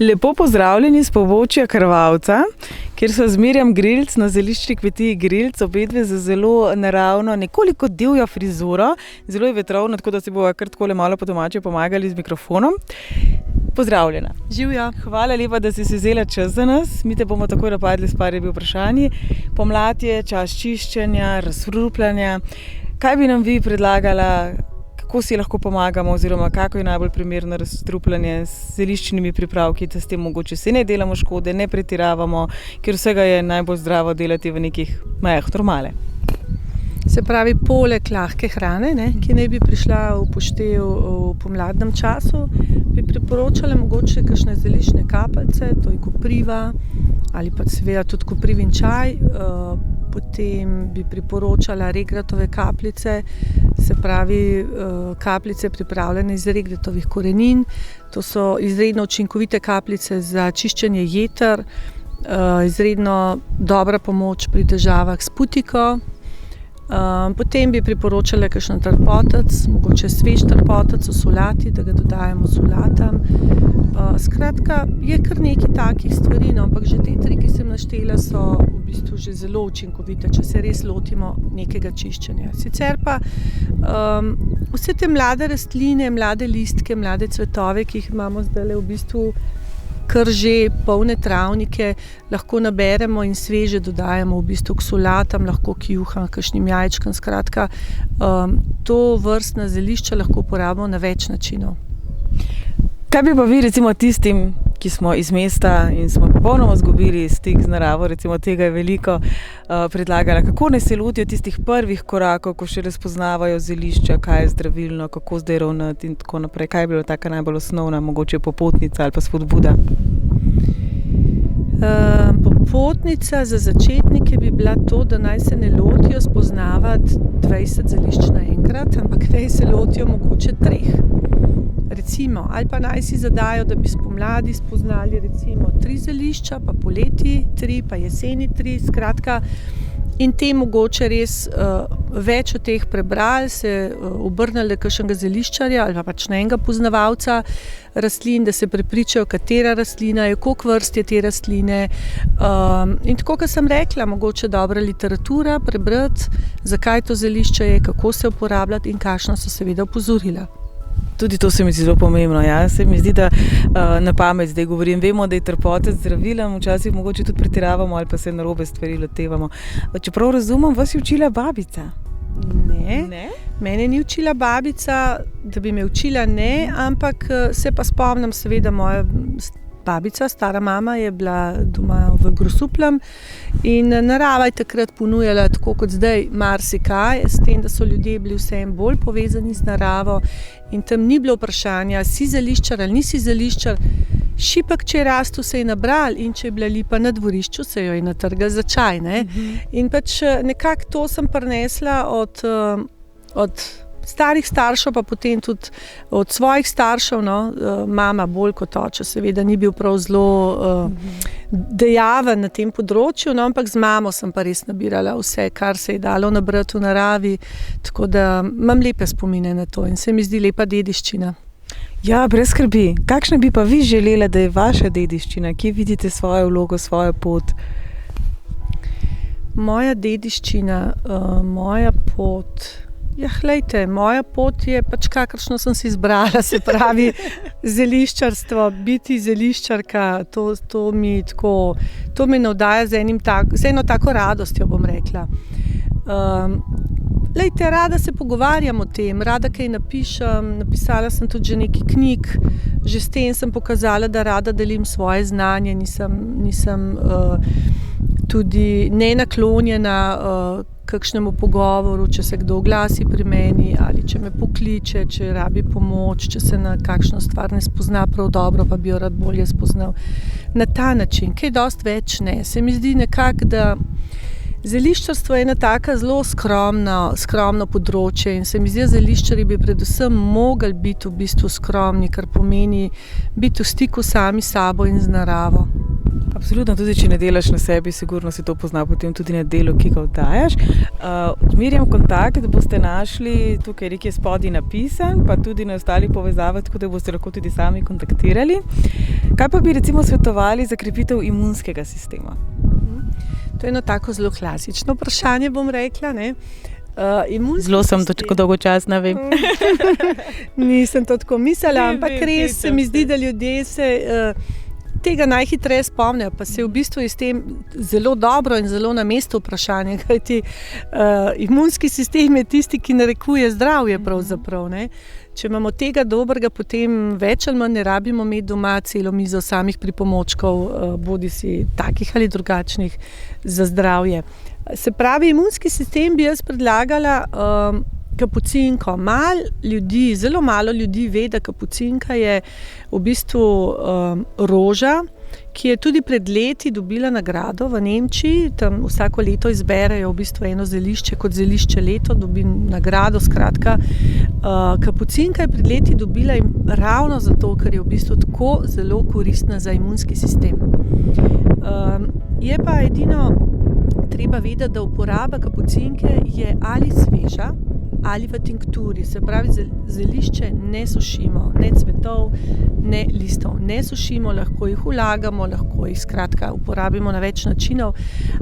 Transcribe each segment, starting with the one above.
Lepo pozdravljeni z pobočja Krvavca, kjer so z Mirjam Grilc na zeliščni kmetiji Grilc, obedve z zelo naravno, nekoliko divjo frizuro. Zelo je vetrovno, tako da si bova kar takole malo po domače pomagali z mikrofonom. Pozdravljena. Živjo. Hvala lepa, da si si vzela čas za nas. Mi te bomo takoj napadli s par vprašanji. Pomlad je, čas čiščenja, razstrupljanja. Kaj bi nam vi predlagala, kako si lahko pomagamo oziroma kako je najbolj primerno razstrupljanje z zeliščnimi pripravki, da s tem mogoče se ne delamo škode, ne pretiravamo, ker vsega je najbolj zdravo delati v nekih mejah normale. Se pravi, poleg lahke hrane, ki naj bi prišla v poštev v pomladnem času, bi priporočala mogoče kakšne zeliščne kapljice, to je kopriva ali pa seveda tudi koprivin čaj. Potem bi priporočala regratove kapljice, se pravi kapljice pripravljene iz regratovih korenin. To so izredno učinkovite kapljice za čiščenje jeter, izredno dobra pomoč pri težavah s putiko. Potem bi priporočala kakšen trpotec, mogoče svež trpotec v solati, da ga dodajamo solatam. Skratka, je kar nekaj takih stvari, ampak že te tri, ki sem naštela, so v bistvu že zelo učinkovite, če se res lotimo nekega čiščenja. Sicer pa vse te mlade rastline, mlade listke, mlade cvetove, ki jih imamo zdaj v bistvu kar že polne travnike, lahko naberemo in sveže dodajamo v bistvu k solatam, lahko k juham, kakšnim jajčkam. Skratka, to vrstna zelišča lahko uporabimo na več načinov. Kaj bi pa vi recimo tistim, ki smo iz mesta in smo popolnoma izgubili stik z naravo, recimo tega je veliko, predlagala, kako naj se lotijo tistih prvih korakov, ko še razpoznavajo zelišča, kaj je zdravilno, kako zdaj ravnati in tako naprej. Kaj je bila taka najbolj osnovna, mogoče popotnica ali pa spodbuda? Popotnica za začetnike bi bila to, da naj se ne lotijo spoznavati 20 zelišč naenkrat, ampak naj se lotijo mogoče 3. Recimo, ali pa naj si zadajo, da bi spomladi spoznali recimo 3 zelišča, pa poleti 3, pa jeseni 3, skratka, in te mogoče res več od teh prebrali, se obrnili kakšnega zeliščarja ali pa pač na enega poznavalca rastlin, da se prepričajo, katera rastlina je, koliko vrst je te rastline. In tako, kot sem rekla, mogoče dobra literatura, prebrati, zakaj to zelišče je, kako se uporabljati in kakšna so seveda opozorila. Tudi to se mi zdi zelo pomembno. Ja? Se mi zdi, da na pamet zdaj govorim. Vemo, da je trpotec zdravilen, včasih mogoče tudi pretiravamo ali pa se narobe stvari lotevamo. Čeprav razumem, vas je učila babica? Ne? Mene ni učila babica, da bi me učila, ne, ampak se pa spomnim, seveda moja babica, stara mama, je bila doma v Grosupljem in narava je takrat ponujala, tako kot zdaj, marsikaj, s tem, da so ljudje bili vseeno bolj povezani z naravo in tam ni bilo vprašanja, si zeliščar ali nisi zeliščar. Šipek, če je rastel, se je nabral in če je bila lipa na dvorišču, se jo je natrgal za čaj. In pač nekako to sem prinesla od starih staršev, pa potem tudi od svojih staršev, mama bolj kot oče, seveda ni bil prav zelo dejaven na tem področju, ampak z mamo sem pa res nabirala vse, kar se je dalo nabrati v naravi, tako da imam lepe spomine na to in se mi zdi lepa dediščina. Ja, brez skrbi. Kakšna bi pa vi želela, da je vaša dediščina? Kje vidite svojo vlogo, svojo pot? Moja dediščina, moja pot... Ja, glejte, moja pot je pač kakršno sem si izbrala, se pravi zeliščarstvo, biti zeliščarka, to me navdaja z eno tako radostjo, bom rekla. Glejte, rada se pogovarjam o tem, rada kaj napišem, napisala sem tudi že nekaj knjig, že s tem sem pokazala, da rada delim svoje znanje, nisem tudi nenaklonjena kakšnemu pogovoru, če se kdo oglasi pri meni ali če me pokliče, če rabi pomoč, če se na kakšno stvar ne spozna prav dobro, pa bi jo rad bolje spoznal. Na ta način, kaj dosti več ne. Se mi zdi nekako, da zeliščarstvo je ena taka zelo skromno področje in se mi zdi, da zeliščarji bi predvsem mogli biti v bistvu skromni, kar pomeni biti v stiku sami s sabo in z naravo. Absolutno, tudi če ne delaš na sebi, sigurno se to pozna potem tudi na delu, ki ga oddajaš. Odmerjam kontakt, da boste našli tukaj nekje spodaj napisan, pa tudi na ostalih povezavah, tako da boste lahko tudi sami kontaktirali. Kaj pa bi recimo svetovali za krepitev imunskega sistema? To je eno tako zelo klasično vprašanje, bom rekla, ne. Zelo sem to tako dolgočasna, vem. Nisem to tako mislila, ampak res se mi zdi, da ljudje se tega najhitreje spomnijo, pa se v bistvu je s tem zelo dobro in zelo na mestu vprašanje, kajti imunski sistem je tisti, ki narekuje zdravje pravzaprav, ne. Če imamo tega dobrega, potem več ali manj ne rabimo imeti doma celo mizo samih pripomočkov, bodisi takih ali drugačnih, za zdravje. Se pravi, imunski sistem bi jaz predlagala kapucinko. Zelo malo ljudi ve, da kapucinka je v bistvu roža, ki je tudi pred leti dobila nagrado v Nemčiji. Tam vsako leto izberejo v bistvu eno zelišče kot zelišče leto, dobi nagrado, skratka. Kapucinka je pred leti dobila ravno zato, ker je v bistvu tako zelo koristna za imunski sistem. Je pa edino treba vedeti, da uporaba kapucinke je ali sveža ali v tinkturi, se pravi zelišče ne sušimo, ne cvetov, ne listov, ne sušimo, lahko jih vlagamo, lahko jih skratka uporabimo na več načinov,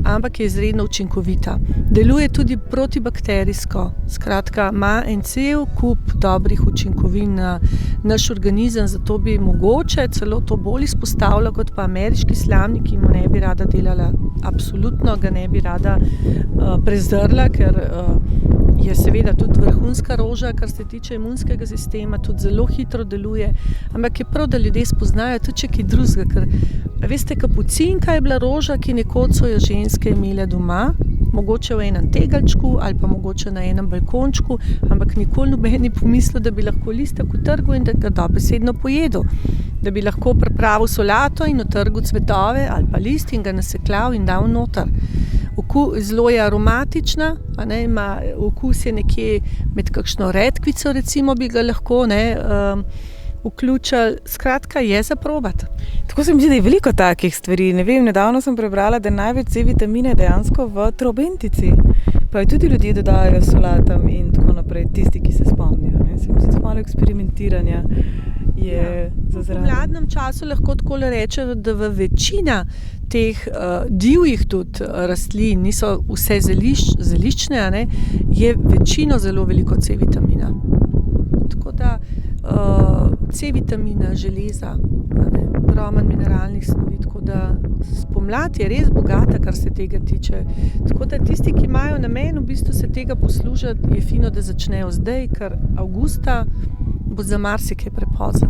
ampak je izredno učinkovita. Deluje tudi protibakterijsko, skratka ima en cel kup dobrih učinkovin na naš organizem, zato bi mogoče celo to bolj izpostavila kot pa ameriški slamnik, ki mu ne bi rada delala, absolutno ga ne bi rada prezrla, ker je seveda tudi vrhunska roža, kar se tiče imunskega sistema, tudi zelo hitro deluje, ampak je prav, da ljudje spoznajo tudi če kaj drugega, ker veste, kapucinka je bila roža, ki nekoč so jo ženske imele doma, mogoče v enem tegelčku ali pa mogoče na enem balkončku, ampak nikoli noben ni pomislil, da bi lahko listek utrgal in da ga dobesedno pojedel, da bi lahko pripravil solato in utrgal cvetove ali pa list in ga nasekljal in dal noter. Zelo je aromatična, ima okus je nekje med kakšno redkvico, recimo bi ga lahko vključili, skratka je za probati. Tako se mi zdi, da je veliko takih stvari. Ne vem, nedavno sem prebrala, da je največ C-vitamina dejansko v trobentici. Pa jo tudi ljudje dodajajo solatam in tako naprej, tisti, ki se spomnijo. Se mi zdi, malo eksperimentiranja je za zraven. V mladnem času lahko takole rečem, da v večina teh divjih tudi rastlin, niso vse zeliščne, je večino zelo veliko C-vitamina. Tako da C-vitamina, železa, ogromno mineralnih snovi, tako da spomlad je res bogata, kar se tega tiče. Tako da tisti, ki imajo namen v bistvu se tega poslužiti, je fino, da začnejo zdaj, ker avgusta bo za marsikaj prepozen.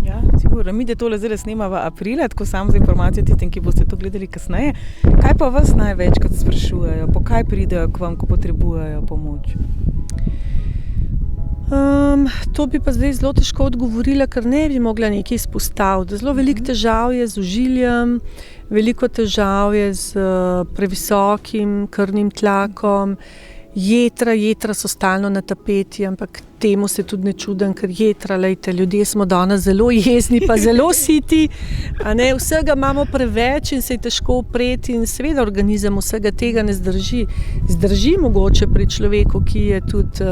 Ja, sigurno. Mi, da tole zdaj snemava aprila, tako samo za informacijo tistim, ki boste to gledali kasneje. Kaj pa vas največkrat sprašujejo? Po kaj pridejo k vam, ko potrebujejo pomoč? To bi pa zdaj zelo težko odgovorila, ker ne bi mogla nekaj izpostaviti. Zelo veliko težav je z ožiljem, veliko težav je z previsokim krvnim tlakom, jetra so stalno na tapeti, ampak temu se tudi ne čudim, ker jetra, ljudje smo danes zelo jezni, pa zelo siti, vsega imamo preveč in se je težko upreti in seveda organizem vsega tega ne zdrži. Zdrži mogoče pri človeku, ki je tudi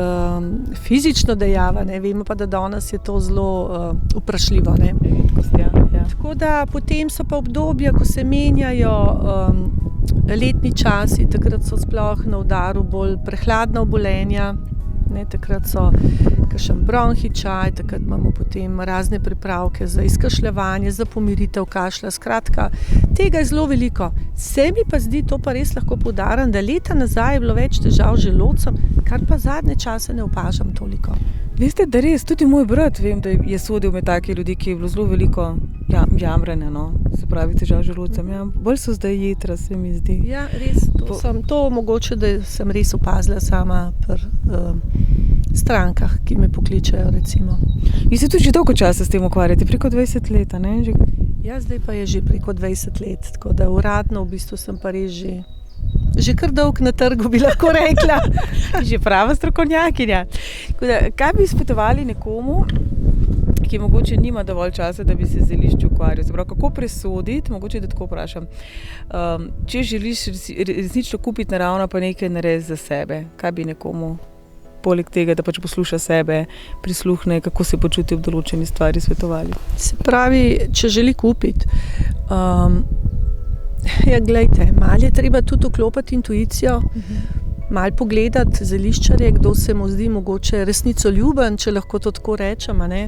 fizično dejaven, vemo pa, da danes je to zelo vprašljivo. Tako da potem so pa obdobja, ko se menjajo letni časi, takrat so sploh na udaru bolj prehladna obolenja, takrat so kakšen bronhičaj, takrat imamo potem razne pripravke za izkašljevanje, za pomiritev kašlja, skratka, tega je zelo veliko. Se mi pa zdi, to pa res lahko poudarim, da leta nazaj je bilo več težav z želodcem, kar pa zadnje čase ne opažam toliko. Veste, da res, tudi moj brat, vem, da je sodil med take ljudi, ki je bilo zelo veliko jamranja, se pravi težav z želodcem. Bolj so zdaj jetra, se mi zdi. Ja, res, to mogoče, da sem res opazila sama pri strankah, ki me pokličejo, recimo. Vi se tudi že dolgo časa s tem ukvarjate, preko 20 let, ne? Ja, zdaj pa je že preko 20 let, tako da uradno v bistvu sem pa res že kar dolg na trgu, bi lahko rekla. Že prava strokovnjakinja. Kaj bi svetovali nekomu, ki mogoče nima dovolj časa, da bi se z zelišči ukvarjal. Se pravi, kako presoditi, mogoče da tako vprašam, če želiš resnično kupiti naravno, pa nekaj narediti za sebe, kaj bi nekomu poleg tega, da pač posluša sebe, prisluhne, kako se počuti ob določeni stvari, svetovali? Se pravi, če želi kupiti, glejte, malo je treba tudi vklopiti intuicijo, malo pogledati zeliščarje, kdo se mu zdi mogoče resnicoljuben, če lahko to tako rečem, a ne.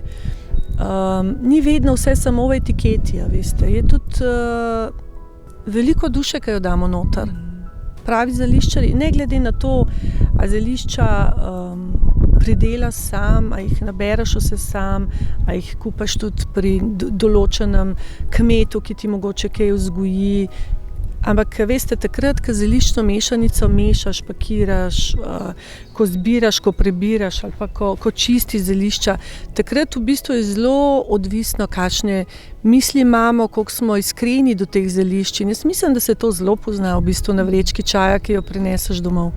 Ni vedno vse samo v etiketi, a veste. Je tudi veliko duše, ki jo damo noter. Pravi zeliščarji, ne glede na to, a zelišča pridelaš sam, a jih nabereš vse sam, a jih kupaš tudi pri določenem kmetu, ki ti mogoče kaj vzgoji. Ampak, veste, takrat, ko zeliščno mešanico mešaš, pakiraš, ko zbiraš, ko prebiraš ali pa ko čistiš zelišča, takrat v bistvu je zelo odvisno, kakšne misli imamo, koliko smo iskreni do teh zelišč. In jaz mislim, da se to zelo pozna v bistvu na vrečki čaja, ki jo prineseš domov.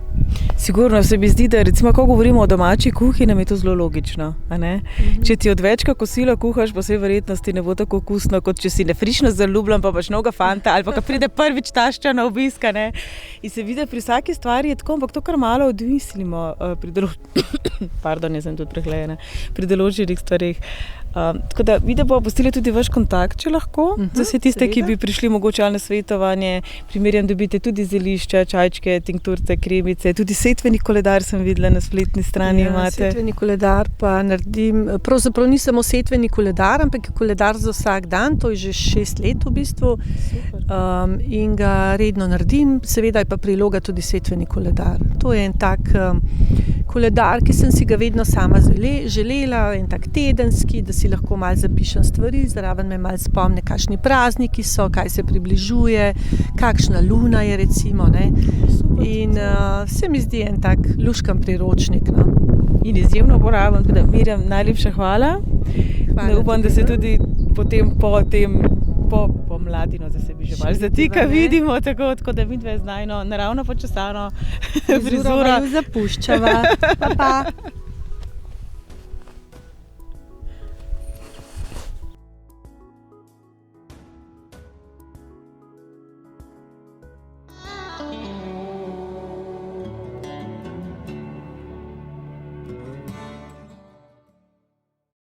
Sigurno se mi zdi, da recimo, ko govorimo o domači kuhinji, nam je to zelo logično, a ne? Če ti od večka kosila kuhaš, pa vsej verjetnosti ne bo tako okusno, kot če si nefrišno zaljubljen, pa pač novega fanta, ali pa ko pride prvič tašča na obisk, a ne? In se vidi, pri vsaki stvari je tako, ampak to kar malo odmislimo pri določenih stvareh. Tako da mi, da bomo pustili tudi vaš kontakt, če lahko, za vse tiste, ki bi prišli mogoče ali na svetovanje. Primerjam, dobite tudi zelišča, čajčke, tinkturce, kremice, tudi setveni koledar sem videla na spletni strani imate. Setveni koledar pa naredim, pravzaprav ni samo setveni koledar, ampak je koledar za vsak dan, to je že 6 let v bistvu. In ga redno naredim, seveda je pa priloga tudi setveni koledar. To je en tak koledar, ki sem si ga vedno sama želela, en tak tedenski, da si lahko malo zapišem stvari, zraven me malo spomne, kakšni prazniki so, kaj se približuje, kakšna luna je recimo, ne. In se mi zdi en tak luškan priročnik, no. In izjemno uporaben, tako da Mirjam, najlepša hvala. Upam, da se tudi potem po mladino, da se bi že malo zatika, vidimo, tako da midve z najno naravno počesano frizuro zapuščava. Pa.